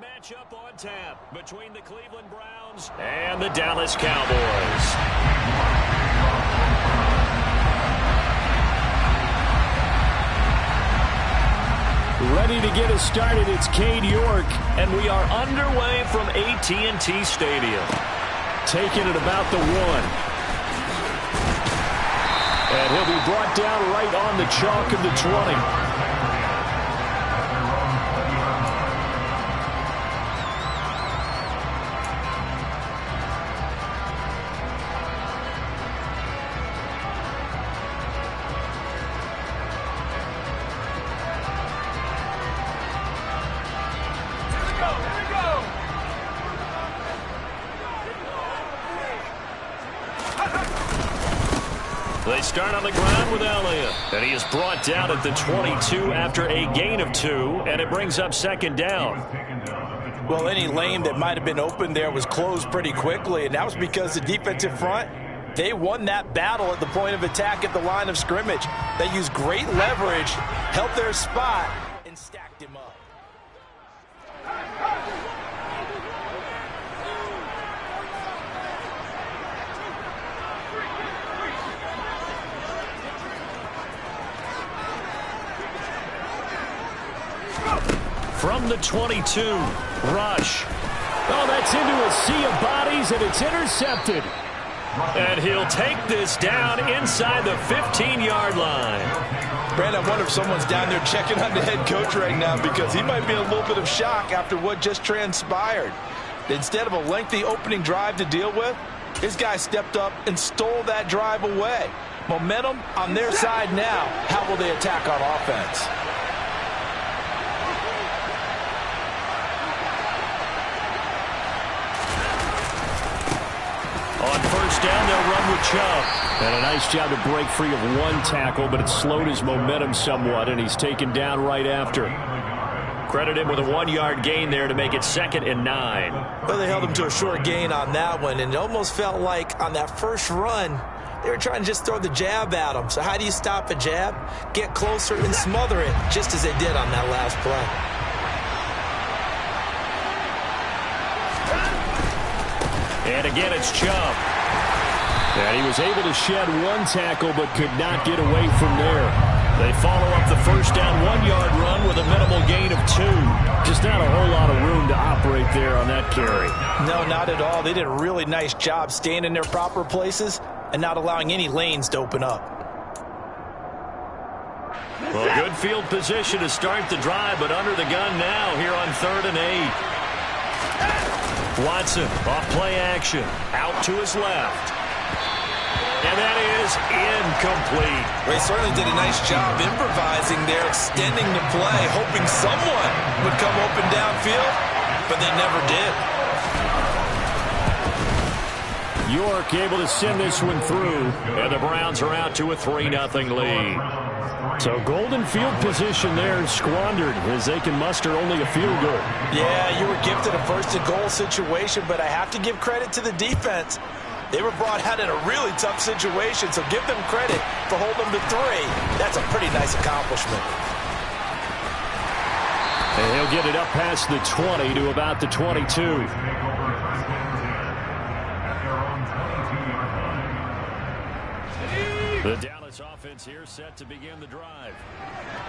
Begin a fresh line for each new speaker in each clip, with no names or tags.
matchup on tap between the Cleveland Browns and the Dallas Cowboys. Ready to get us started, it's Cade York, and we are underway from AT&T Stadium. Taking it about the 1. And he'll be brought down right on the chalk of the 20. They start on the ground with Elliott, and he is brought down at the 22 after a gain of 2, and it brings up second down.
Well, any lane that might have been open there was closed pretty quickly, and that was because the defensive front, they won that battle at the point of attack at the line of scrimmage. They used great leverage, held their spot, and stacked him up.
From the 22, rush. Oh, that's into a sea of bodies, and it's intercepted. And he'll take this down inside the 15-yard line.
Brandon, I wonder if someone's down there checking on the head coach right now because he might be in a little bit of shock after what just transpired. Instead of a lengthy opening drive to deal with, his guy stepped up and stole that drive away. Momentum on their side now. How will they attack on offense?
On first down, they'll run with Chubb. And a nice job to break free of 1 tackle, but it slowed his momentum somewhat, and he's taken down right after. Credit him with a 1-yard gain there to make it 2nd and 9.
Well, they held him to a short gain on that one, and it almost felt like on that first run, they were trying to just throw the jab at him. So how do you stop a jab? Get closer and smother it, just as they did on that last play.
And again, it's Chubb. And he was able to shed 1 tackle, but could not get away from there. They follow up the first down 1-yard run with a minimal gain of 2. Just not a whole lot of room to operate there on that carry.
No, not at all. They did a really nice job staying in their proper places and not allowing any lanes to open up.
Well, good field position to start the drive, but under the gun now here on 3rd and 8. Watson off play action, out to his left. And that is incomplete.
They certainly did a nice job improvising there, extending the play, hoping someone would come open downfield, but they never did.
York able to send this one through, and the Browns are out to a 3-0 lead. So golden field position there squandered as they can muster only a field goal.
Yeah, you were gifted a 1st-and-goal situation, but I have to give credit to the defense. They were brought out in a really tough situation, so give them credit for holding them to 3. That's a pretty nice accomplishment.
And he'll get it up past the 20 to about the 22. The Dallas offense here set to begin the drive.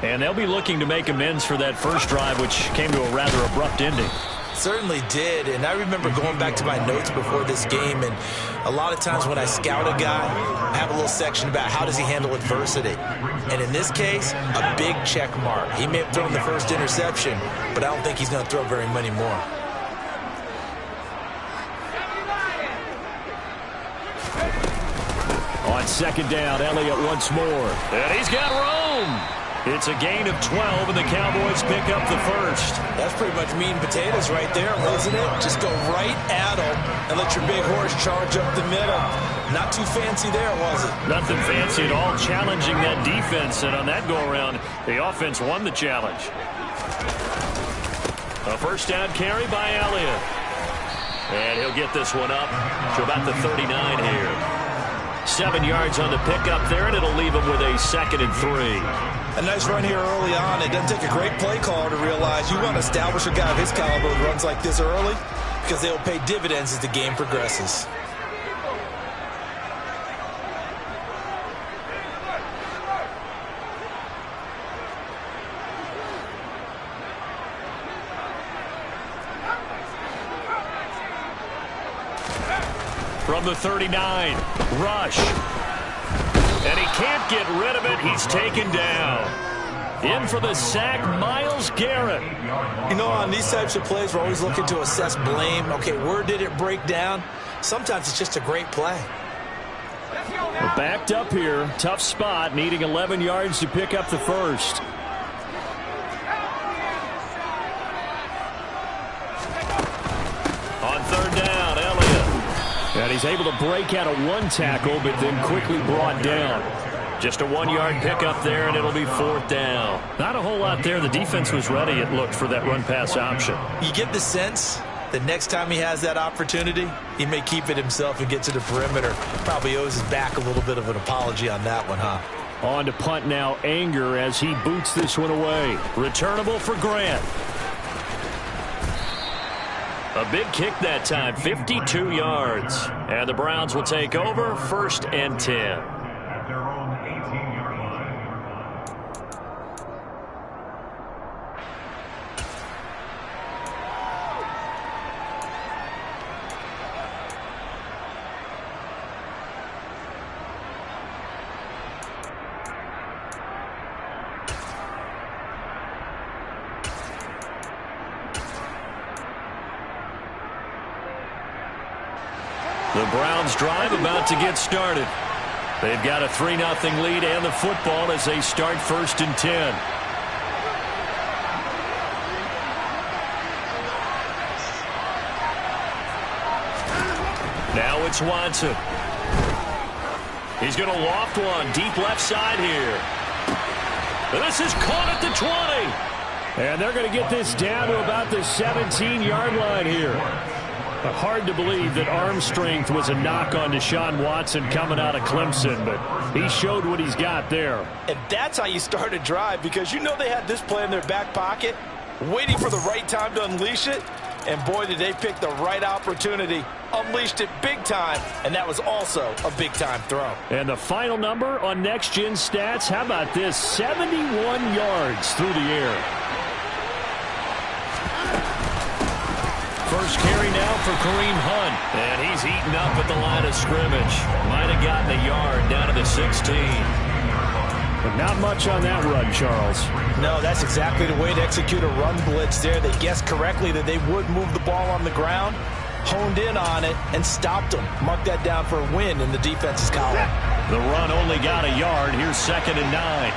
And they'll be looking to make amends for that first drive, which came to a rather abrupt ending.
Certainly did, and I remember going back to my notes before this game, and a lot of times when I scout a guy, I have a little section about how does he handle adversity. And in this case, a big check mark. He may have thrown the first interception, but I don't think he's going to throw very many more.
On 2nd down, Elliott once more. And he's got room. It's a gain of 12, and the Cowboys pick up the first.
That's pretty much meat and potatoes right there, isn't it? Just go right at them and let your big horse charge up the middle. Not too fancy there, was it?
Nothing fancy at all, challenging that defense. And on that go-around, the offense won the challenge. A first down carry by Elliott. And he'll get this one up to about the 39 here. 7 yards on the pickup there, and it'll leave him with a 2nd and 3.
A nice run here early on. It doesn't take a great play caller to realize you want to establish a guy of his caliber who runs like this early, because they'll pay dividends as the game progresses.
From the 39, rush. And he can't get rid of it. He's taken down. In for the sack, Myles Garrett.
You know, on these types of plays, we're always looking to assess blame. Okay, where did it break down? Sometimes it's just a great play.
We're backed up here. Tough spot, needing 11 yards to pick up the first. On 3rd down, Elliott. And he's able to break out of 1 tackle, but then quickly brought down. Just a 1-yard pickup there, and it'll be 4th down. Not a whole lot there. The defense was ready, it looked, for that run-pass option. You
get the sense that next time he has that opportunity, he may keep it himself and get to the perimeter. Probably owes his back a little bit of an apology on that one, huh?
On to punt now, Anger, as he boots this one away. Returnable for Grant. A big kick that time, 52 yards. And the Browns will take over, 1st and 10. The Browns drive about to get started. They've got a 3-0 lead and the football as they start 1st and 10. Now it's Watson. He's going to loft one deep left side here. This is caught at the 20. And they're going to get this down to about the 17-yard line here. Hard to believe that arm strength was a knock on Deshaun Watson coming out of Clemson, but he showed what he's got there.
And that's how you start a drive, because you know they had this play in their back pocket, waiting for the right time to unleash it. And boy, did they pick the right opportunity, unleashed it big time, and that was also a big-time throw.
And the final number on Next Gen Stats, how about this? 71 yards through the air. First carry now for Kareem Hunt. And he's eaten up at the line of scrimmage. Might have gotten a yard down to the 16. But not much on that run, Charles.
No, that's exactly the way to execute a run blitz there. They guessed correctly that they would move the ball on the ground, honed in on it, and stopped them. Mark that down for a win in the defense's column.
The run only got a yard. Here's 2nd and 9.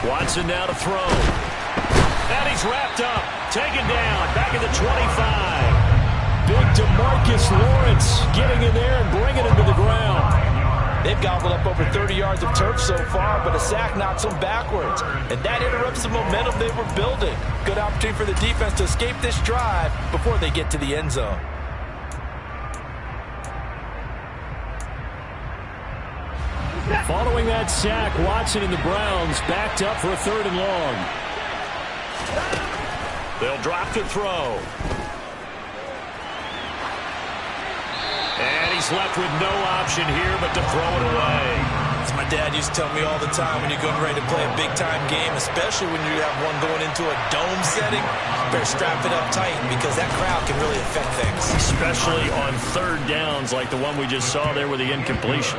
Watson now to throw. And he's wrapped up. Taken down. Back at the 25. Big DeMarcus Lawrence getting in there and bringing him to the ground.
They've gobbled up over 30 yards of turf so far, but a sack knocks them backwards. And that interrupts the momentum they were building. Good opportunity for the defense to escape this drive before they get to the end zone.
Following that sack, Watson and the Browns backed up for a 3rd and long. They'll drop to throw. And he's left with no option here but to throw it away.
As my dad used to tell me all the time, when you're getting ready to play a big-time game, especially when you have one going into a dome setting, you better strap it up tight because that crowd can really affect things.
Especially on 3rd downs like the one we just saw there with the incompletion.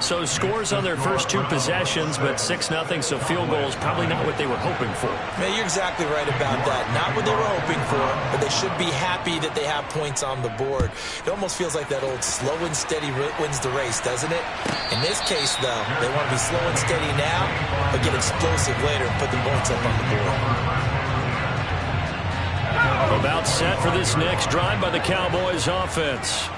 So scores on their first 2 possessions, but 6-0, so field goal is probably not what they were hoping for.
Man, you're exactly right about that. Not what they were hoping for, but they should be happy that they have points on the board. It almost feels like that old slow and steady wins the race, doesn't it? In this case, though, they want to be slow and steady now, but get explosive later and put the points up on the board.
About set for this next drive by the Cowboys offense.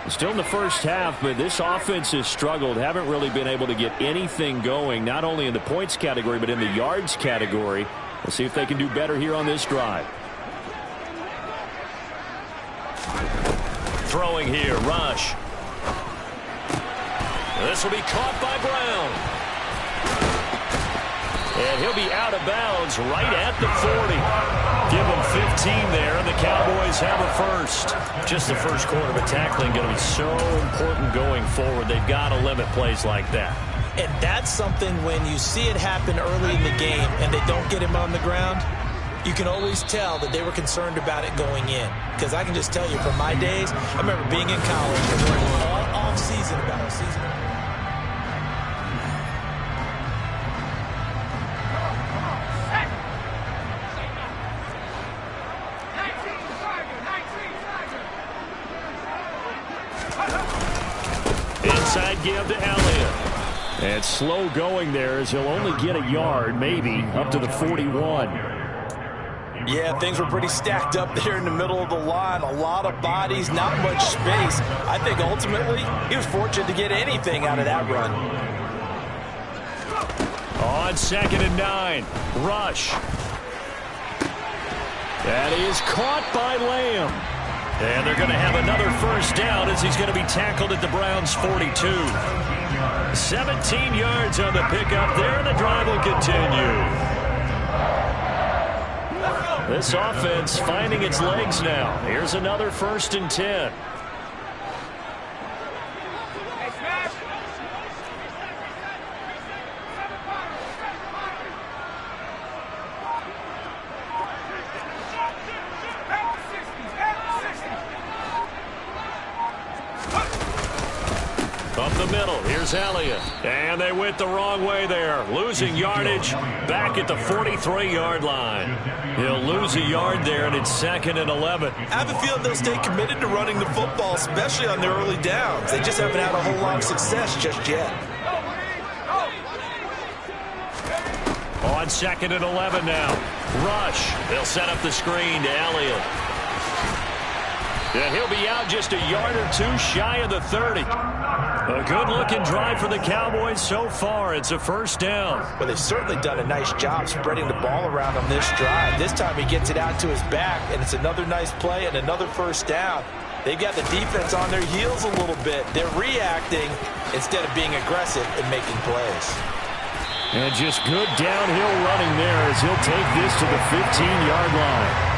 Still in the first half, but this offense has struggled. Haven't really been able to get anything going, not only in the points category, but in the yards category. We'll see if they can do better here on this drive. throwing here. Rush. This will be caught by Brown. And he'll be out of bounds right at the 40. Give them 15 there, and the Cowboys have a first. Just the first quarter, but tackling going to be so important going forward. They've got to limit plays like that.
And that's something when you see it happen early in the game and they don't get him on the ground, you can always tell that they were concerned about it going in. Because I can just tell you from my days, I remember being in college and learning all off-season about a season.
Inside give to Elliott. And slow going there as he'll only get a yard, maybe, up to the 41.
Yeah, things were pretty stacked up there in the middle of the line. A lot of bodies, not much space. I think ultimately he was fortunate to get anything out of that run.
On 2nd and 9. Rush. That is caught by Lamb. And they're going to have another first down as he's going to be tackled at the Browns' 42. 17 yards on the pickup there, and the drive will continue. This offense finding its legs now. Here's another 1st and 10. Up the middle, here's Elliott. And they went the wrong way there. Losing yardage back at the 43-yard line. He'll lose a yard there, and it's 2nd and 11.
I have a feeling they'll stay committed to running the football, especially on their early downs. They just haven't had a whole lot of success just yet.
On 2nd and 11 now. Rush. They'll set up the screen to Elliott. And he'll be out just a yard or two shy of the 30. A good-looking drive for the Cowboys so far. It's a first down.
Well, they've certainly done a nice job spreading the ball around on this drive. This time he gets it out to his back, and it's another nice play and another first down. They've got the defense on their heels a little bit. They're reacting instead of being aggressive and making plays.
And just good downhill running there as he'll take this to the 15-yard line.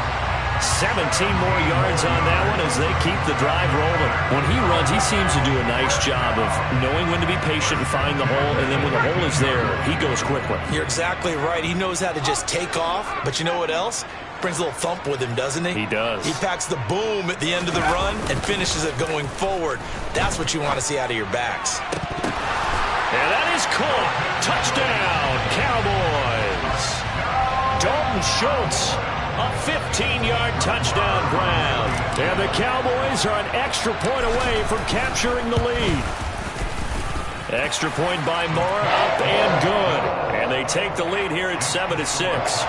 17 more yards on that one as they keep the drive rolling. When he runs, he seems to do a nice job of knowing when to be patient and find the hole, and then when the hole is there, he goes quickly.
You're exactly right. He knows how to just take off, but you know what else? Brings a little thump with him, doesn't he?
He does.
He packs the boom at the end of the run and finishes it going forward. That's what you want to see out of your backs.
And that is caught. Touchdown, Cowboys. Dalton Schultz. A 15-yard touchdown grab. And the Cowboys are an extra point away from capturing the lead. Extra point by Moore, up and good. And they take the lead here at 7-6.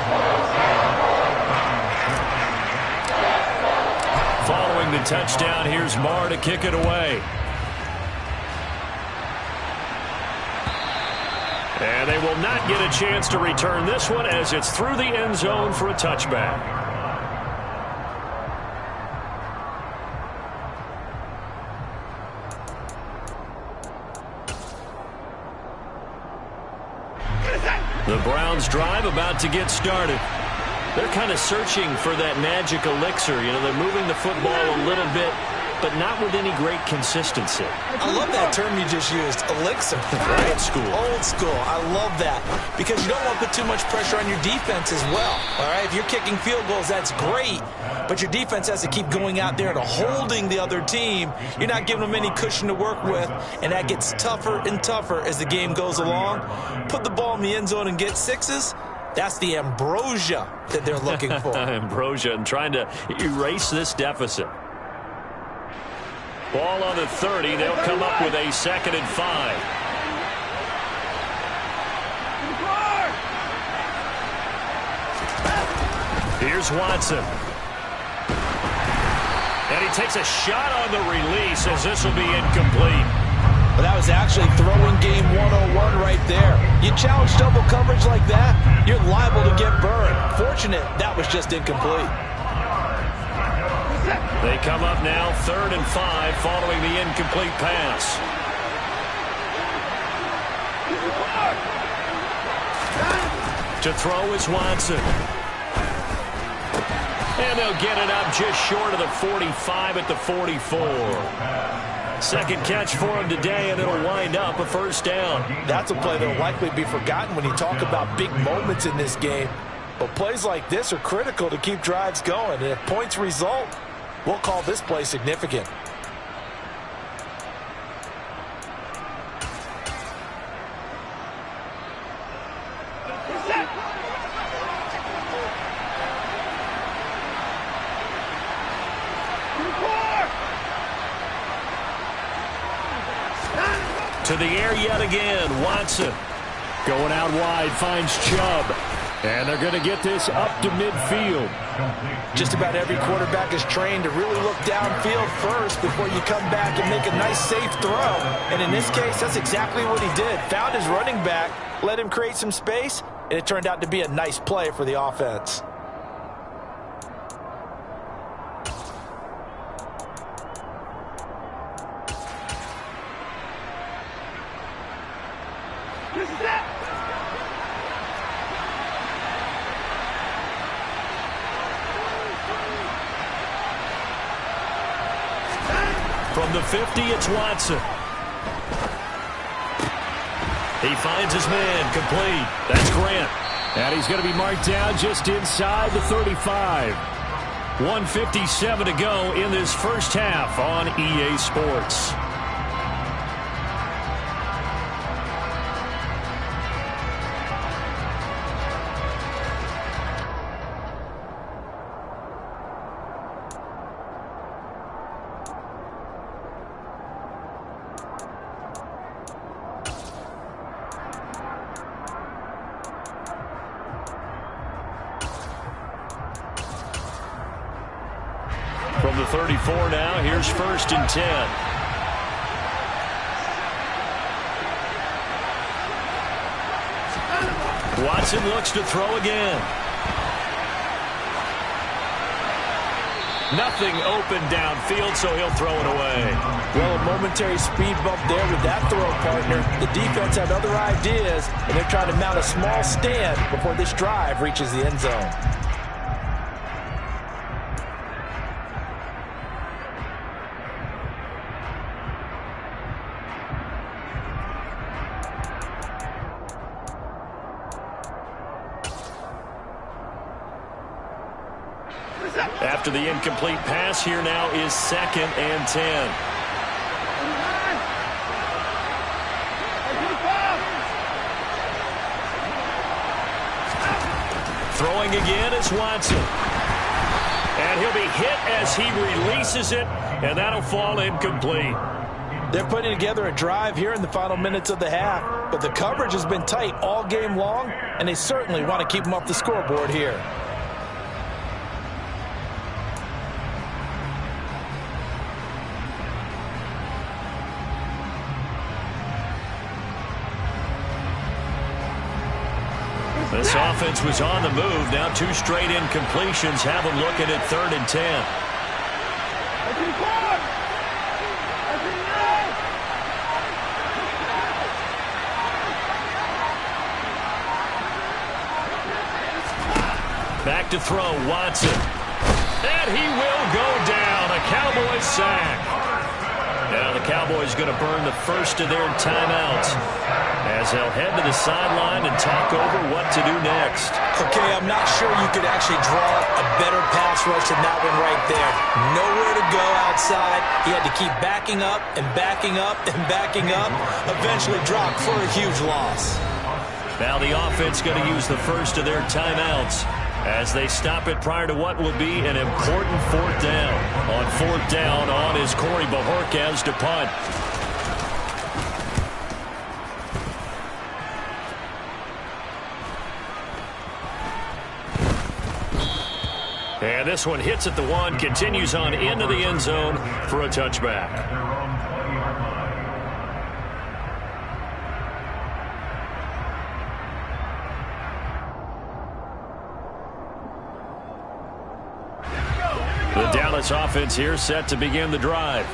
Following the touchdown, here's Moore to kick it away. And they will not get a chance to return this one as it's through the end zone for a touchback. The Browns drive about to get started. They're kind of searching for that magic elixir. You know, they're moving the football a little bit, but not with any great consistency.
I love that term you just used, elixir.
Old school.
Old school. I love that because you don't want to put too much pressure on your defense as well. All right, if you're kicking field goals, that's great, but your defense has to keep going out there and holding the other team. You're not giving them any cushion to work with, and that gets tougher and tougher as the game goes along. Put the ball in the end zone and get sixes. That's the ambrosia that they're looking for.
Ambrosia, and trying to erase this deficit. Ball on the 30. They'll come up with a 2nd and 5. Here's Watson. And he takes a shot on the release as this will be incomplete.
But that was actually throwing game 101 right there. You challenge double coverage like that, you're liable to get burned. Fortunate that was just incomplete.
They come up now 3rd and 5 following the incomplete pass. To throw is Watson. And they'll get it up just short of the 45 at the 44. Second catch for him today, and it'll wind up a first down.
That's a play that will likely be forgotten when you talk about big moments in this game. But plays like this are critical to keep drives going. And if points result, we'll call this play significant.
To the air yet again, Watson. Going out wide, finds Chubb. And they're going to get this up to midfield.
Just about every quarterback is trained to really look downfield first before you come back and make a nice, safe throw. And in this case, that's exactly what he did. Found his running back, let him create some space, and it turned out to be a nice play for the offense.
From the 50, it's Watson. He finds his man, complete. That's Grant. And he's going to be marked down just inside the 35. 1:57 to go in this first half on EA Sports. From the 34 now, here's 1st and 10. Watson looks to throw again. Nothing open downfield, so he'll throw it away.
Well, a momentary speed bump there with that throw, partner. The defense had other ideas, and they're trying to mount a small stand before this drive reaches the end zone.
After the incomplete pass, here now is 2nd and 10. Throwing again is Watson. And he'll be hit as he releases it, and that'll fall incomplete.
They're putting together a drive here in the final minutes of the half, but the coverage has been tight all game long, and they certainly want to keep them off the scoreboard here.
This offense was on the move. Now 2 straight incompletions have them looking at 3rd and 10. Back to throw, Watson. And he will go down. A Cowboys sack. Now the Cowboys going to burn the first of their timeouts as they'll head to the sideline and talk over what to do next.
Okay, I'm not sure you could actually draw a better pass rush than that one right there. Nowhere to go outside. He had to keep backing up and backing up and backing up. Eventually dropped for a huge loss.
Now the offense going to use the first of their timeouts as they stop it prior to what will be an important 4th down. On 4th down, on is Corey Bajorquez to punt. And this one hits at the 1, continues on into the end zone for a touchback. The Dallas offense here set to begin the drive.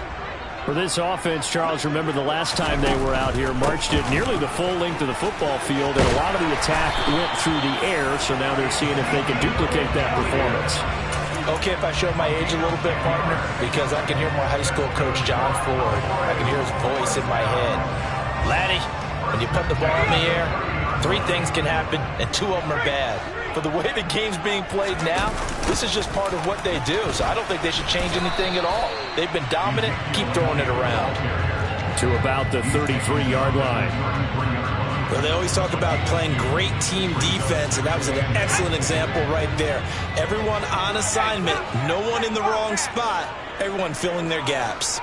For this offense, Charles, remember the last time they were out here, marched it nearly the full length of the football field, and a lot of the attack went through the air, so now they're seeing if they can duplicate that performance.
Okay, if I show my age a little bit, partner, because I can hear my high school coach, John Ford. I can hear his voice in my head. Laddie, when you put the ball in the air, 3 things can happen, and 2 of them are bad. For the way the game's being played now, this is just part of what they do, so I don't think they should change anything at all. They've been dominant. Keep throwing it around.
To about the 33-yard line.
Well, they always talk about playing great team defense, and that was an excellent example right there. Everyone on assignment, no one in the wrong spot, everyone filling their gaps.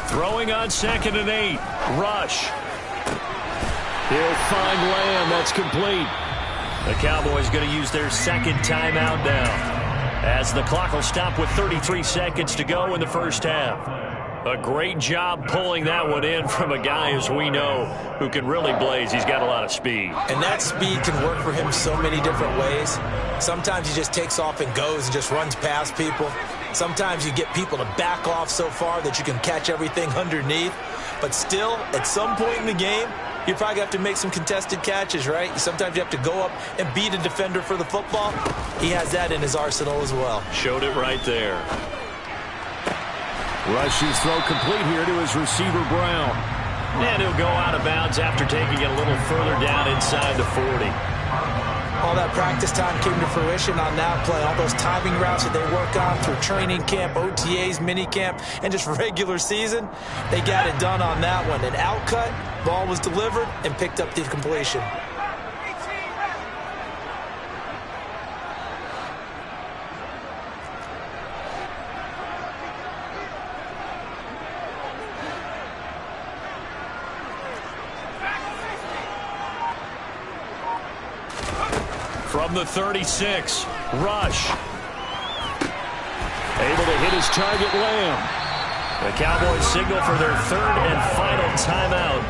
Throwing on 2nd and 8. Rush. He'll find Lamb. That's complete. The Cowboys going to use their second timeout now, as the clock will stop with 33 seconds to go in the first half. A great job pulling that one in from a guy, as we know, who can really blaze. He's got a lot of speed.
And that speed can work for him so many different ways. Sometimes he just takes off and goes and just runs past people. Sometimes you get people to back off so far that you can catch everything underneath. But still, at some point in the game, you probably have to make some contested catches, right? Sometimes you have to go up and beat a defender for the football. He has that in his arsenal as well.
Showed it right there. Rush's throw complete here to his receiver, Brown. And he'll go out of bounds after taking it a little further down inside the 40.
All that practice time came to fruition on that play. All those timing routes that they work on through training camp, OTAs, minicamp, and just regular season, they got it done on that one. An outcut, ball was delivered, and picked up the completion.
From the 36, Rush. Able to hit his target, Lamb. The Cowboys signal for their 3rd and final timeout,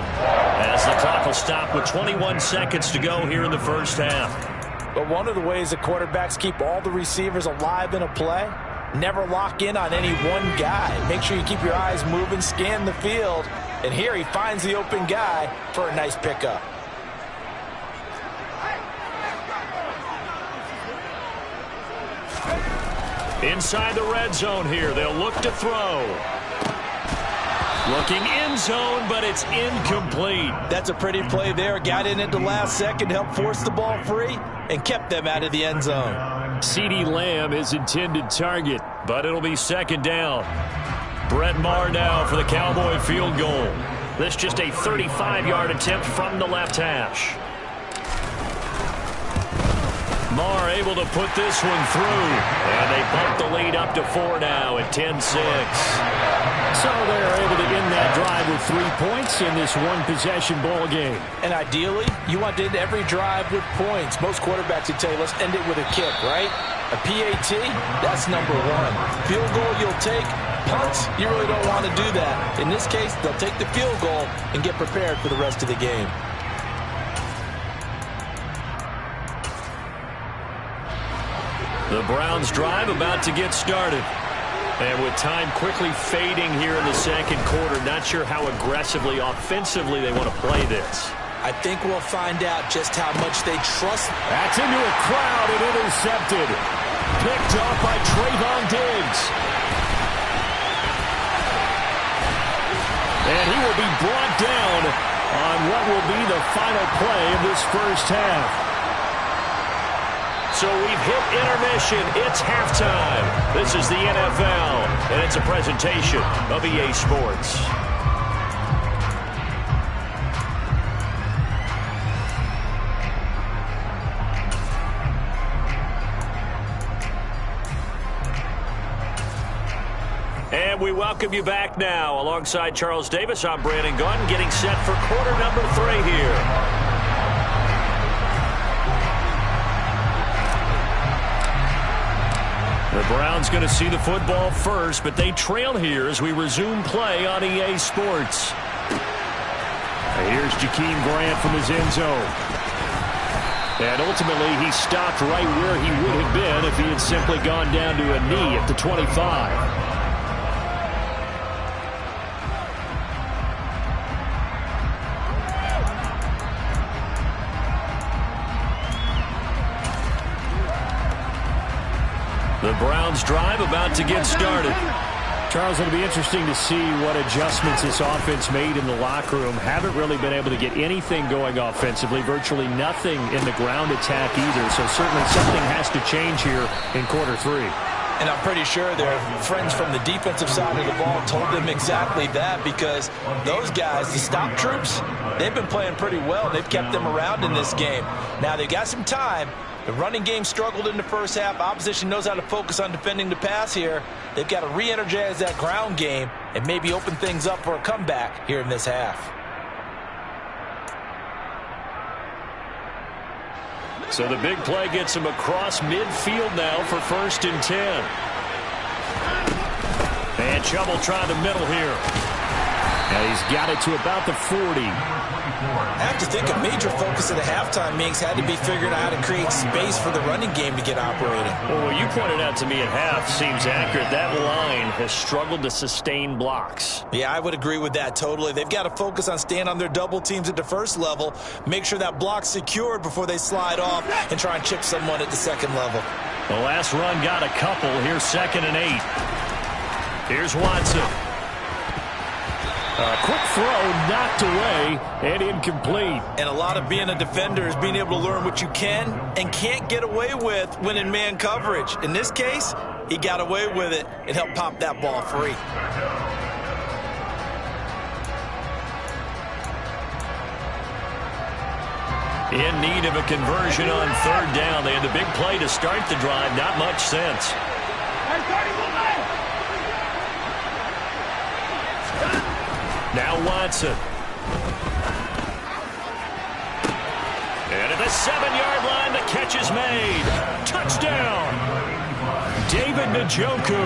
as the clock will stop with 21 seconds to go here in the first half.
But one of the ways the quarterbacks keep all the receivers alive in a play, never lock in on any one guy. Make sure you keep your eyes moving, scan the field, and here he finds the open guy for a nice pickup.
Inside the red zone here, they'll look to throw. Looking end zone, but it's incomplete.
That's a pretty play there. Got in at the last second, helped force the ball free, and kept them out of the end zone.
CeeDee Lamb is intended target, but it'll be 2nd down. Brett Maher now for the Cowboy field goal. This just a 35-yard attempt from the left hash. Maher able to put this one through, and they bump the lead up to 4 now at 10-6. So they're able to end that drive with 3 points in this one-possession ball game.
And ideally, you want to end every drive with points. Most quarterbacks would tell you, let's end it with a kick, right? A PAT, that's number 1. Field goal you'll take. Punts, you really don't want to do that. In this case, they'll take the field goal and get prepared for the rest of the game.
The Browns drive about to get started. And with time quickly fading here in the second quarter, not sure how aggressively, offensively they want to play this.
I think we'll find out just how much they trust.
That's into a crowd and intercepted. Picked off by Trayvon Diggs. And he will be brought down on what will be the final play of this first half. So we've hit intermission. It's halftime. This is the NFL, and it's a presentation of EA Sports. And we welcome you back now. Alongside Charles Davis, I'm Brandon Gunn, getting set for quarter number 3 here. The Browns going to see the football first, but they trail here as we resume play on EA Sports. Here's Jakeem Grant from his end zone. And ultimately, he stopped right where he would have been if he had simply gone down to a knee at the 25. The Browns drive about to get started. Charles, it'll be interesting to see what adjustments this offense made in the locker room. Haven't really been able to get anything going offensively, virtually nothing in the ground attack either. So certainly something has to change here in quarter three.
And I'm pretty sure their friends from the defensive side of the ball told them exactly that, because those guys, the stop troops, they've been playing pretty well. They've kept them around in this game. Now they've got some time. The running game struggled in the first half. Opposition knows how to focus on defending the pass here. They've got to re-energize that ground game and maybe open things up for a comeback here in this half.
So the big play gets him across midfield now for 1st and 10. And Chubb will try the middle here. And he's got it to about the 40.
I have to think a major focus of the halftime meetings had to be figuring out how to create space for the running game to get operating.
Well, what you pointed out to me at half seems accurate. That line has struggled to sustain blocks.
Yeah, I would agree with that totally. They've got to focus on staying on their double teams at the first level, make sure that block's secured before they slide off and try and chip someone at the second level.
The last run got a couple. Here's 2nd and 8. Here's Watson. A quick throw knocked away and incomplete.
And a lot of being a defender is being able to learn what you can and can't get away with when in man coverage. In this case, he got away with it and helped pop that ball free.
In need of a conversion on 3rd down. They had the big play to start the drive. Not much sense. Now Watson. And at the 7-yard line, the catch is made. Touchdown. David Njoku,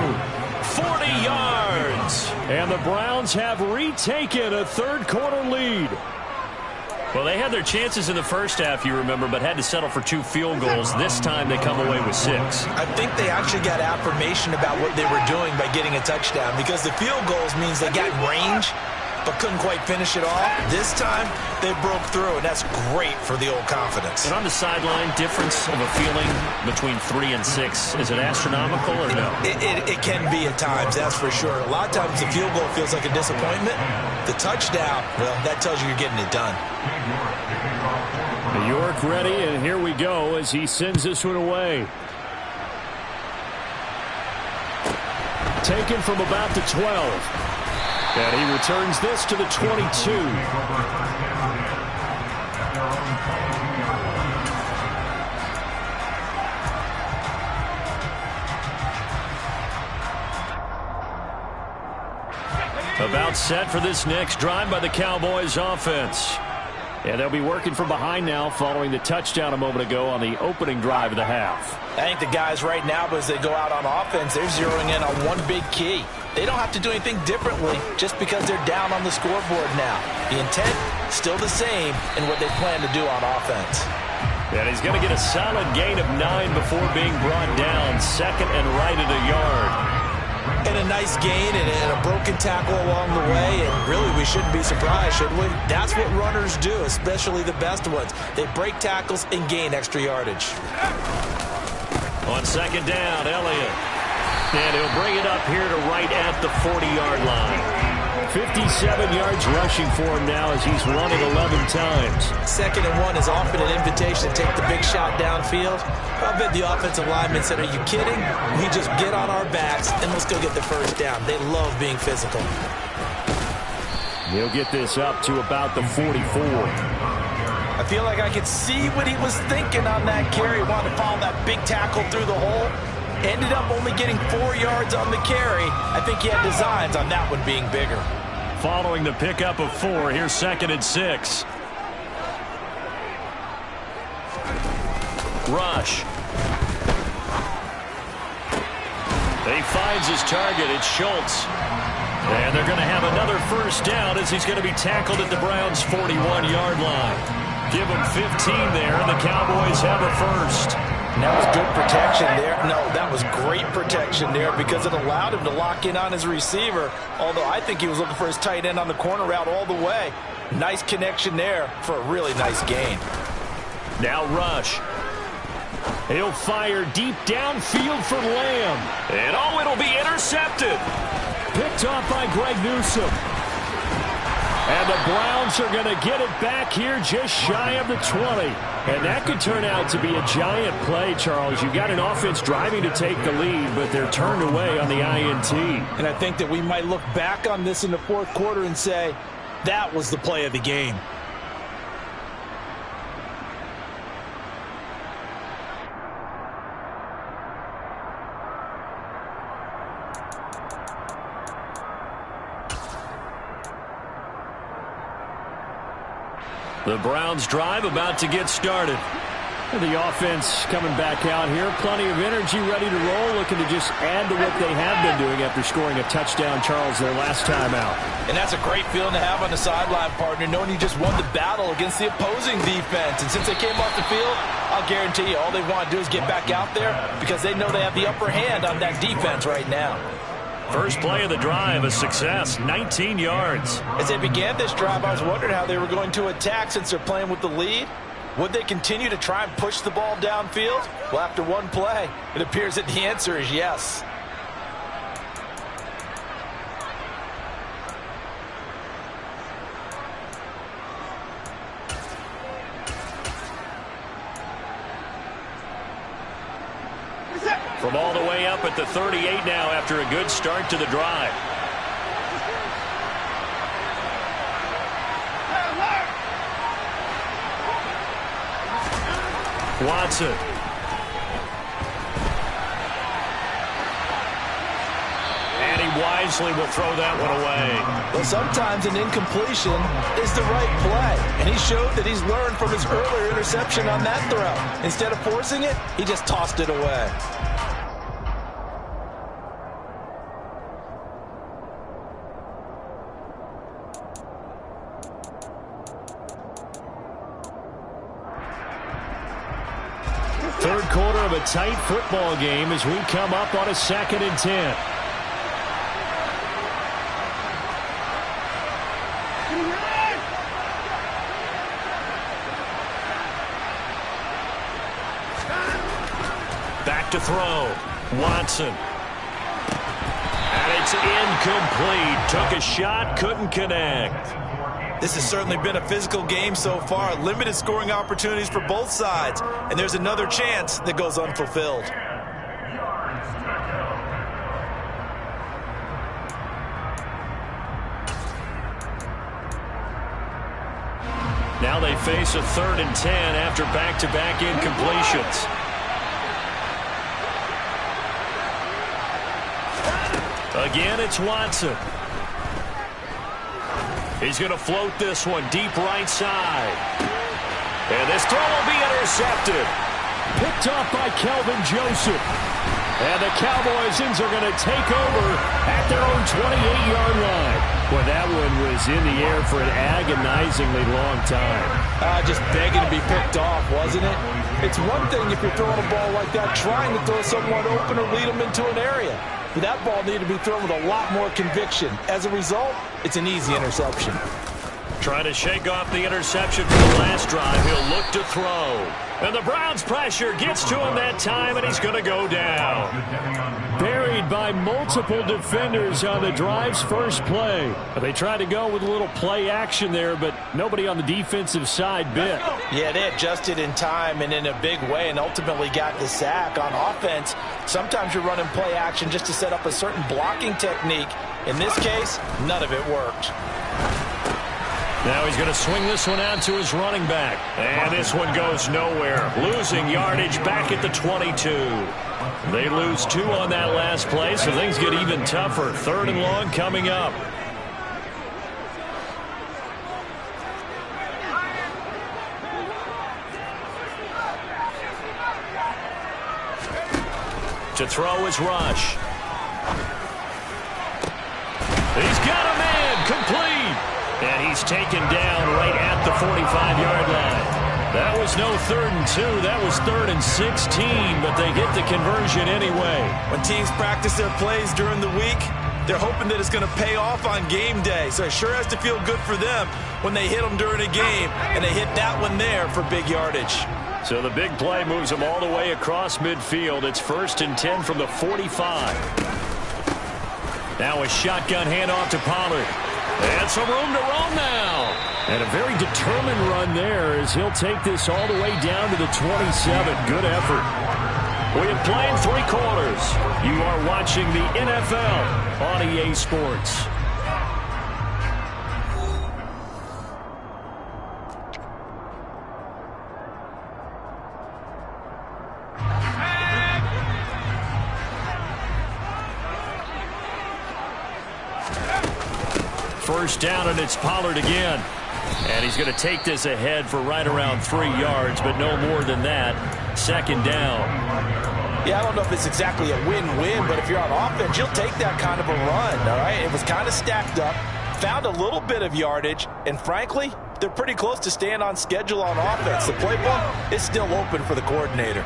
40 yards. And the Browns have retaken a third-quarter lead. Well, they had their chances in the first half, you remember, but had to settle for 2 field goals. This time they come away with 6.
I think they actually got affirmation about what they were doing by getting a touchdown, because the field goals means they got in range but couldn't quite finish it off. This time, they broke through, and that's great for the old confidence.
And on the sideline, difference of a feeling between 3 and 6, is it astronomical or no?
It can be at times, that's for sure. A lot of times the field goal feels like a disappointment. The touchdown, well, that tells you you're getting it done.
New York ready, and here we go as he sends this one away. Taken from about the 12. And he returns this to the 22. About set for this next drive by the Cowboys offense. And they'll be working from behind now following the touchdown a moment ago on the opening drive of the half.
I think the guys right now, as they go out on offense, they're zeroing in on one big key. They don't have to do anything differently just because they're down on the scoreboard now. The intent, still the same in what they plan to do on offense.
And he's going to get a solid gain of 9 before being brought down. 2nd and right at a yard.
And a nice gain and a broken tackle along the way, and really we shouldn't be surprised, should we? That's what runners do, especially the best ones. They break tackles and gain extra yardage.
On 2nd down, Elliott. And he'll bring it up here to right at the 40-yard line. 57 yards rushing for him now as he's run it 11 times.
2nd and 1 is often an invitation to take the big shot downfield. I bet the offensive lineman said, are you kidding? We just get on our backs and let's go get the first down. They love being physical.
He'll get this up to about the 44.
I feel like I could see what he was thinking on that carry. Wanted to follow that big tackle through the hole. Ended up only getting 4 yards on the carry. I think he had designs on that one being bigger.
Following the pickup of 4, here's 2nd and 6. Rush. He finds his target. It's Schultz. And they're going to have another first down as he's going to be tackled at the Browns' 41-yard line. Give him 15 there, and the Cowboys have a first.
And that was good protection there. No, that was great protection there because it allowed him to lock in on his receiver, although I think he was looking for his tight end on the corner route all the way. Nice connection there for a really nice gain.
Now Rush. He'll fire deep downfield for Lamb. And oh, it'll be intercepted. Picked off by Greg Newsome. And the Browns are going to get it back here just shy of the 20. And that could turn out to be a giant play, Charles. You've got an offense driving to take the lead, but they're turned away on the INT.
And I think that we might look back on this in the fourth quarter and say, that was the play of the game.
The Browns drive about to get started. The offense coming back out here. Plenty of energy, ready to roll, looking to just add to what they have been doing after scoring a touchdown, Charles, their last time out.
And that's a great feeling to have on the sideline, partner, knowing you just won the battle against the opposing defense. And since they came off the field, I'll guarantee you all they want to do is get back out there because they know they have the upper hand on that defense right now.
First play of the drive, a success, 19 yards.
As they began this drive, I was wondering how they were going to attack since they're playing with the lead. Would they continue to try and push the ball downfield? Well, after one play, it appears that the answer is yes.
From all the way up at the 38 now after a good start to the drive. Watson. And he wisely will throw that one away.
Well, sometimes an incompletion is the right play. And he showed that he's learned from his earlier interception on that throw. Instead of forcing it, he just tossed it away.
Third quarter of a tight football game as we come up on a 2nd and 10. Back to throw. Watson. And it's incomplete. Took a shot, couldn't connect.
This has certainly been a physical game so far. Limited scoring opportunities for both sides. And there's another chance that goes unfulfilled.
Now they face a 3rd and 10 after back-to-back incompletions. Again, it's Watson. He's going to float this one deep right side. And this throw will be intercepted. Picked off by Kelvin Joseph. And the Cowboys are going to take over at their own 28-yard line. Boy, that one was in the air for an agonizingly long time.
Just begging to be picked off, wasn't it? It's one thing if you're throwing a ball like that, trying to throw someone open or lead them into an area. But that ball needed to be thrown with a lot more conviction. As a result, it's an easy interception.
Trying to shake off the interception from the last drive. He'll look to throw. And the Browns' pressure gets to him that time, and he's going to go down. Buried by multiple defenders on the drive's first play. They tried to go with a little play action there, but nobody on the defensive side bit.
Yeah, they adjusted in time and in a big way and ultimately got the sack. On offense, sometimes you're running play action just to set up a certain blocking technique. In this case, none of it worked.
Now he's going to swing this one out to his running back. And this one goes nowhere. Losing yardage back at the 22. They lose 2 on that last play, so things get even tougher. 3rd and long coming up. To throw is Rush. He's got a man, complete. And he's taken down right at the 45-yard line. That was no 3rd and 2. That was 3rd and 16, but they get the conversion anyway.
When teams practice their plays during the week, they're hoping that it's going to pay off on game day. So it sure has to feel good for them when they hit them during a game, and they hit that one there for big yardage.
So the big play moves them all the way across midfield. It's 1st and 10 from the 45. Now a shotgun handoff to Pollard. And some room to roam now. And a very determined run there as he'll take this all the way down to the 27. Good effort. We have played 3 quarters. You are watching the NFL on EA Sports. First down, and it's Pollard again. And he's going to take this ahead for right around 3 yards, but no more than that. 2nd down.
Yeah, I don't know if it's exactly a win-win, but if you're on offense, you'll take that kind of a run, all right? It was kind of stacked up, found a little bit of yardage, and frankly, they're pretty close to staying on schedule on offense. The playbook is still open for the coordinator.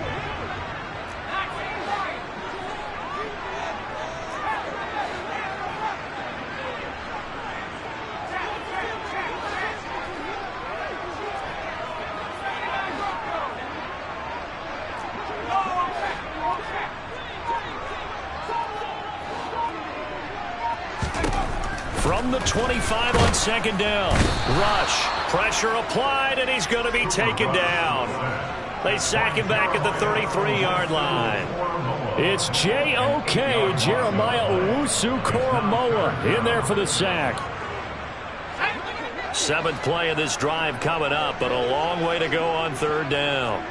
From the 25 on 2nd down. Rush. Pressure applied, and he's going to be taken down. They sack him back at the 33-yard line. It's J.O.K. Jeremiah Owusu-Koramoah in there for the sack. 7th play of this drive coming up, but a long way to go on 3rd down.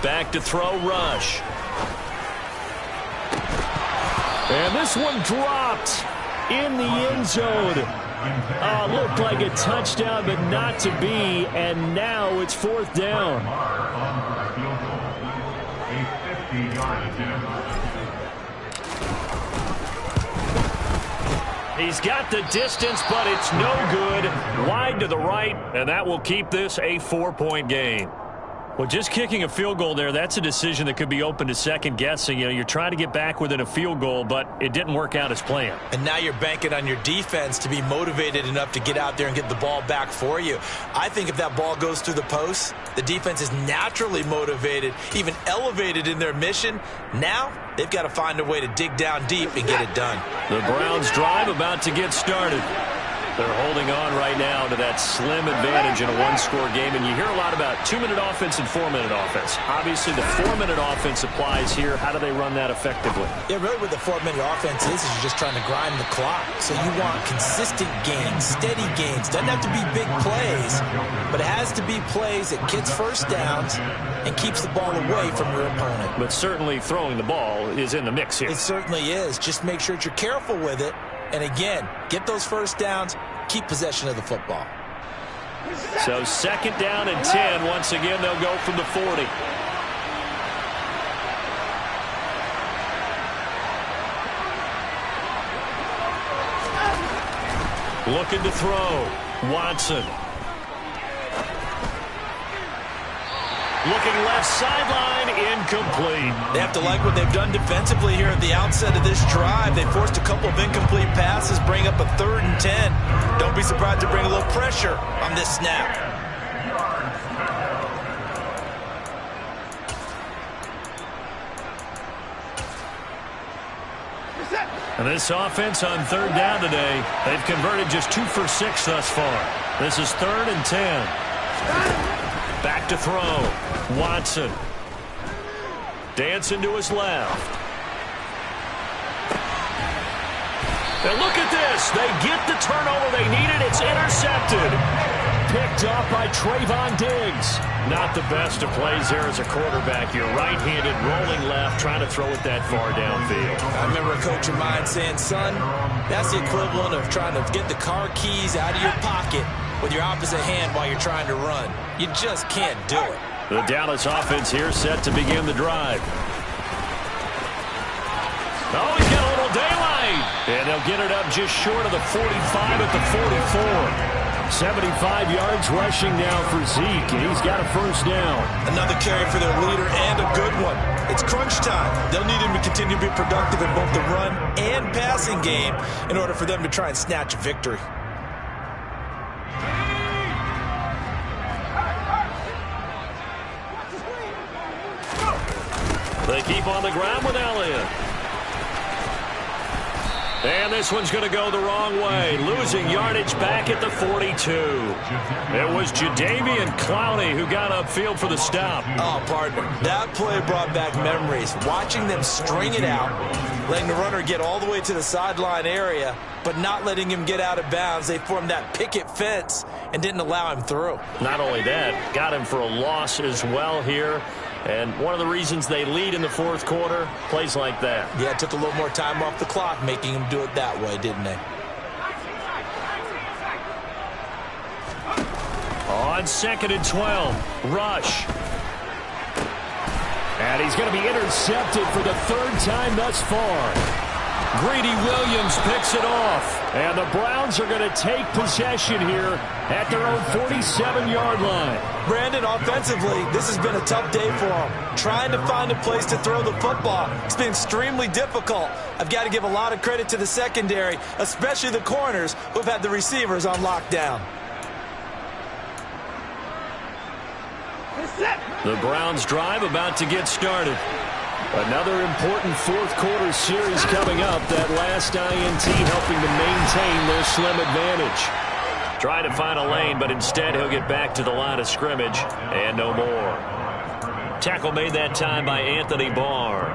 Back to throw, Rush. And this one dropped in the end zone. Looked like a touchdown, but not to be. And now it's 4th down. He's got the distance, but it's no good. Wide to the right, and that will keep this a 4-point game. Well, just kicking a field goal there, that's a decision that could be open to second guessing. You know, you're trying to get back within a field goal, but it didn't work out as planned.
And now you're banking on your defense to be motivated enough to get out there and get the ball back for you. I think if that ball goes through the post, the defense is naturally motivated, even elevated in their mission. Now they've got to find a way to dig down deep and get it done.
The Browns drive about to get started. They're holding on right now to that slim advantage in a 1-score game. And you hear a lot about 2-minute offense and 4-minute offense. Obviously, the 4-minute offense applies here. How do they run that effectively?
Yeah, really what the 4-minute offense is you're just trying to grind the clock. So you want consistent gains, steady gains. Doesn't have to be big plays, but it has to be plays that gets first downs and keeps the ball away from your opponent.
But certainly throwing the ball is in the mix here.
It certainly is. Just make sure that you're careful with it. And again, get those first downs, keep possession of the football.
So 2nd down and 10. Once again, they'll go from the 40. Looking to throw. Watson. Looking left sideline, incomplete.
They have to like what they've done defensively here at the outset of this drive. They forced a couple of incomplete passes, bring up a 3rd and 10. Don't be surprised to bring a little pressure on this snap.
And this offense on 3rd down today, they've converted just 2 for 6 thus far. This is 3rd and 10. Back to throw. Watson. Dancing to his left. And look at this. They get the turnover they needed. It's intercepted. picked off by Trayvon Diggs. Not the best of plays there as a quarterback. You're right-handed, rolling left, trying to throw it that far downfield.
I remember a coach of mine saying, son, that's the equivalent of trying to get the car keys out of your pocket with your opposite hand while you're trying to run. You just can't do it.
The Dallas offense here set to begin the drive. Oh, he's got a little daylight. And they'll get it up just short of the 45 at the 44. 75 yards rushing now for Zeke, and he's got a first down.
Another carry for their leader, and a good one. It's crunch time. They'll need him to continue to be productive in both the run and passing game in order for them to try and snatch a victory.
They keep on the ground with Elliott. And this one's going to go the wrong way. Losing yardage back at the 42. It was Jadeveon Clowney who got upfield for the stop.
Oh, partner, that play brought back memories. Watching them string it out, letting the runner get all the way to the sideline area, but not letting him get out of bounds. They formed that picket fence and didn't allow him through.
Not only that, got him for a loss as well here. And one of the reasons they lead in the fourth quarter, plays like that.
Yeah, it took a little more time off the clock, making them do it that way, didn't they?
On 2nd and 12, rush. And he's going to be intercepted for the third time thus far. Greedy Williams picks it off. And the Browns are going to take possession here at their own 47-yard line.
Brandon, offensively, this has been a tough day for them. Trying to find a place to throw the football. It's been extremely difficult. I've got to give a lot of credit to the secondary, especially the corners who've had the receivers on lockdown.
The Browns drive about to get started. Another important fourth quarter series coming up. That last INT helping to maintain their slim advantage. Trying to find a lane, but instead he'll get back to the line of scrimmage and no more. Tackle made that time by Anthony Barr.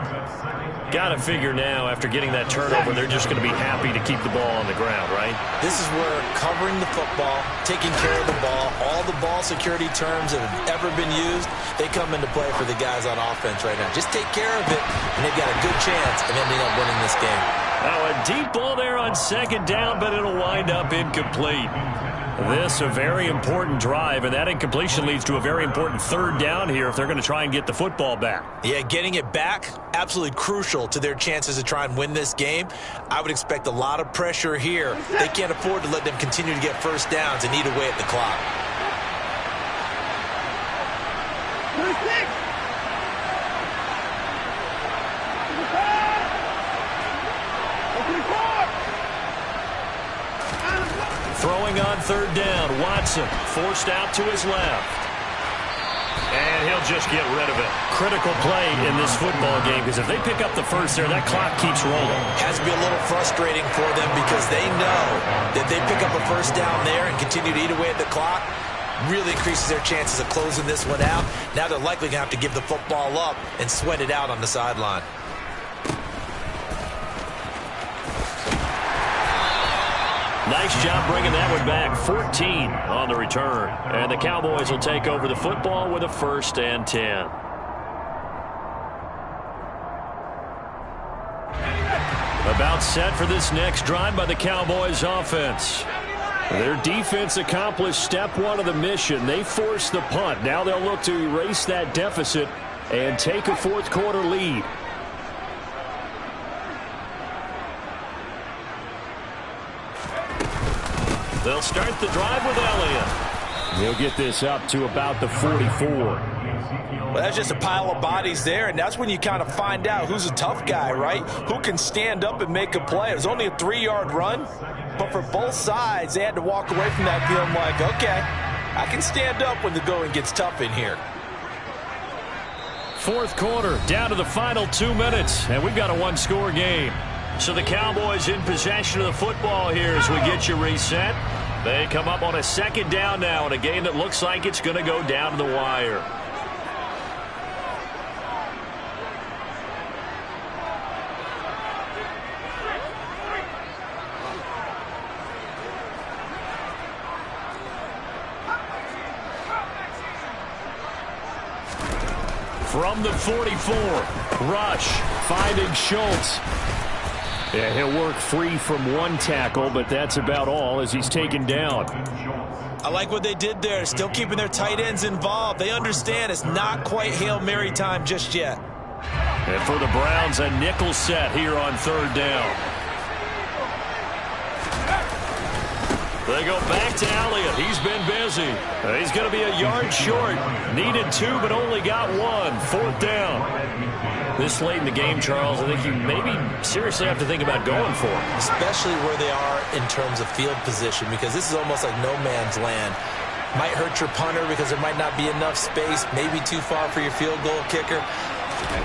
Got to figure now, after getting that turnover, they're just going to be happy to keep the ball on the ground, right?
This is where covering the football, taking care of the ball, all the ball security terms that have ever been used, they come into play for the guys on offense right now. Just take care of it, and they've got a good chance of ending up winning this game.
Now a deep ball there on 2nd down, but it'll wind up incomplete. This a very important drive, and that incompletion leads to a very important 3rd down here if they're going to try and get the football back.
Yeah, getting it back, absolutely crucial to their chances to try and win this game. I would expect a lot of pressure here. They can't afford to let them continue to get first downs and eat away at the clock.
Throwing on 3rd down, Watson forced out to his left. And he'll just get rid of it. Critical play in this football game, because if they pick up the first there, that clock keeps rolling.
Has to be a little frustrating for them because they know that they pick up a first down there and continue to eat away at the clock. Really increases their chances of closing this one out. Now they're likely going to have to give the football up and sweat it out on the sideline.
Nice job bringing that one back. 14 on the return. And the Cowboys will take over the football with a 1st and 10. About set for this next drive by the Cowboys offense. Their defense accomplished step 1 of the mission. They forced the punt. Now they'll look to erase that deficit and take a fourth quarter lead. They'll start the drive with Elliott. He'll get this up to about the 44.
Well, that's just a pile of bodies there, and that's when you kind of find out who's a tough guy, right? Who can stand up and make a play. It was only a 3-yard run, but for both sides, they had to walk away from that feeling like, okay, I can stand up when the going gets tough in here.
Fourth quarter, down to the final 2 minutes, and we've got a 1-score game. So the Cowboys in possession of the football here as we get you reset. They come up on a 2nd down now in a game that looks like it's going to go down to the wire. From the 44, rush, finding Schultz. Yeah, he'll work free from one tackle, but that's about all as he's taken down.
I like what they did there, still keeping their tight ends involved. They understand it's not quite Hail Mary time just yet.
And for the Browns, a nickel set here on third down. They go back to Elliott. He's been busy. He's going to be a yard short. Needed 2, but only got 1. Fourth down. This late in the game, Charles, I think you maybe seriously have to think about going for it.
Especially where they are in terms of field position, because this is almost like no man's land. Might hurt your punter because there might not be enough space, maybe too far for your field goal kicker.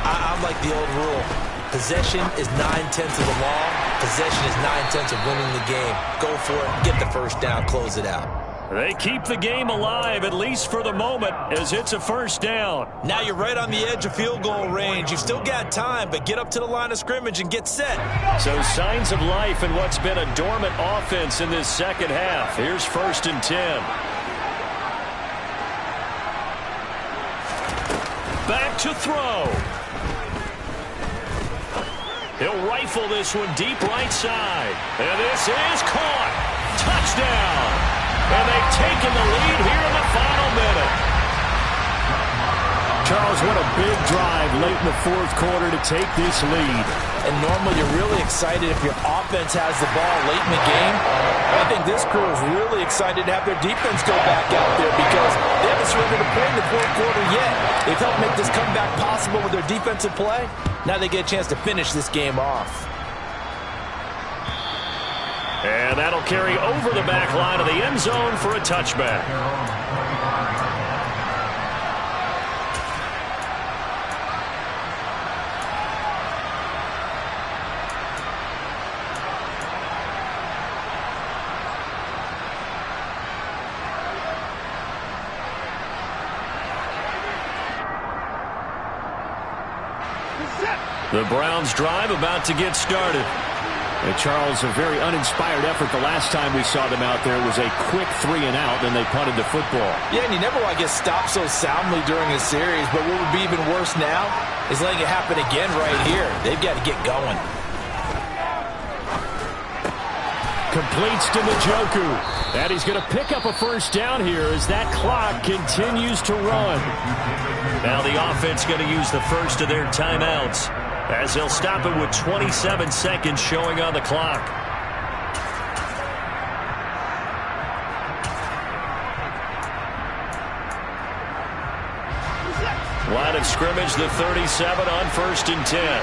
I'm like the old rule. Possession is 9/10 of the law. Possession is 9/10 of winning the game. Go for it. Get the first down. Close it out.
They keep the game alive, at least for the moment, as it's a first down.
Now you're right on the edge of field goal range. You've still got time, but get up to the line of scrimmage and get set.
So signs of life in what's been a dormant offense in this second half. Here's 1st and 10. Back to throw. He'll rifle this one deep right side. And this is caught. Touchdown. And they've taken the lead here in the final minute. Charles, what a big drive late in the fourth quarter to take this lead.
And normally you're really excited if your offense has the ball late in the game. I think this crew is really excited to have their defense go back out there because they haven't surrendered a point in the fourth quarter yet. They've helped make this comeback possible with their defensive play. Now they get a chance to finish this game off.
And that'll carry over the back line of the end zone for a touchback. The Browns drive about to get started. And Charles, a very uninspired effort the last time we saw them out there. It was a quick 3 and out, then they punted the football.
Yeah, and you never want to get stopped so soundly during a series, but what would be even worse now is letting it happen again right here. They've got to get going.
Completes to Njoku. And he's going to pick up a first down here as that clock continues to run. Now the offense going to use the first of their timeouts, as they'll stop it with 27 seconds showing on the clock. Line of scrimmage, the 37 on 1st and 10.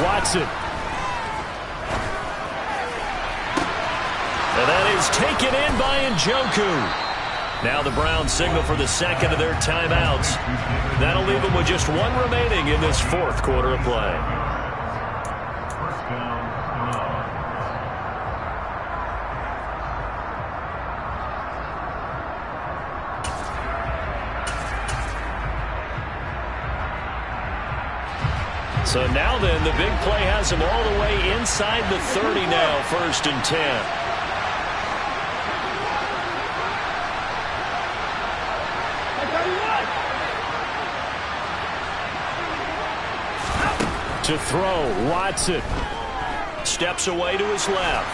Watson. And that is taken in by Njoku. Now the Browns signal for the second of their timeouts. That'll leave them with just 1 remaining in this fourth quarter of play. So now then, the big play has him all the way inside the 30 now, 1st and 10. To throw, Watson. Steps away to his left.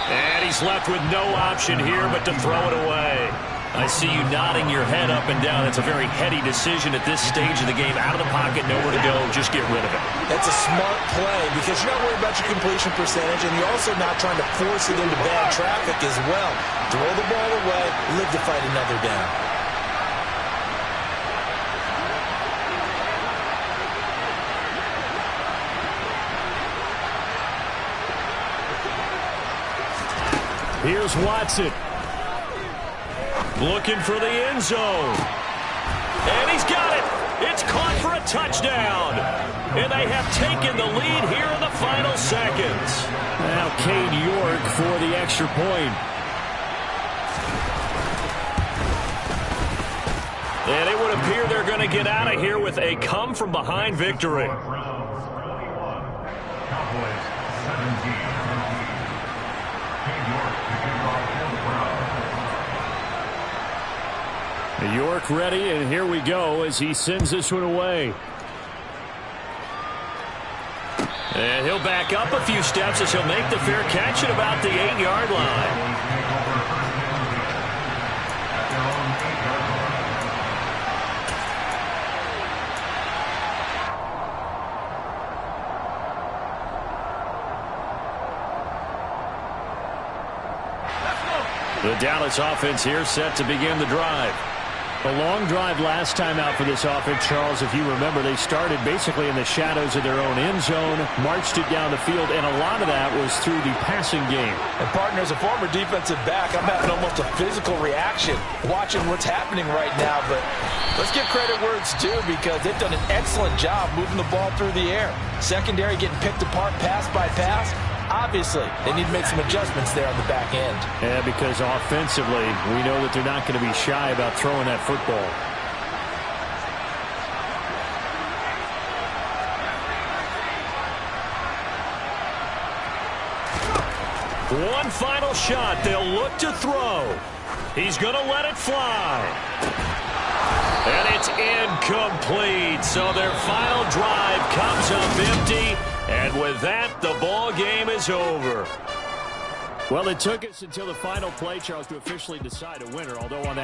And he's left with no option here but to throw it away. I see you nodding your head up and down. It's a very heady decision at this stage of the game. Out of the pocket, nowhere to go. Just get rid of it.
That's a smart play because you're not worried about your completion percentage, and you're also not trying to force it into bad traffic as well. Throw the ball away, live to fight another down.
Here's Watson. Looking for the end zone. And he's got it. It's caught for a touchdown. And they have taken the lead here in the final seconds. Now Cade York for the extra point. And it would appear they're going to get out of here with a come-from-behind victory. York ready, and here we go as he sends this one away. And he'll back up a few steps as he'll make the fair catch at about the 8-yard line. The Dallas offense here set to begin the drive. A long drive last time out for this offense, Charles. If you remember, they started basically in the shadows of their own end zone, marched it down the field, and a lot of that was through the passing game.
And, partner, as a former defensive back, I'm having almost a physical reaction watching what's happening right now. But let's give credit where it's due because they've done an excellent job moving the ball through the air. Secondary getting picked apart pass by pass. Obviously, they need to make some adjustments there on the back end.
Yeah, because offensively, we know that they're not going to be shy about throwing that football. One final shot. They'll look to throw. He's going to let it fly. And it's incomplete. So their final drive comes up empty. And with that, the ball game is over. Well, it took us until the final play, Charles, to officially decide a winner, although on that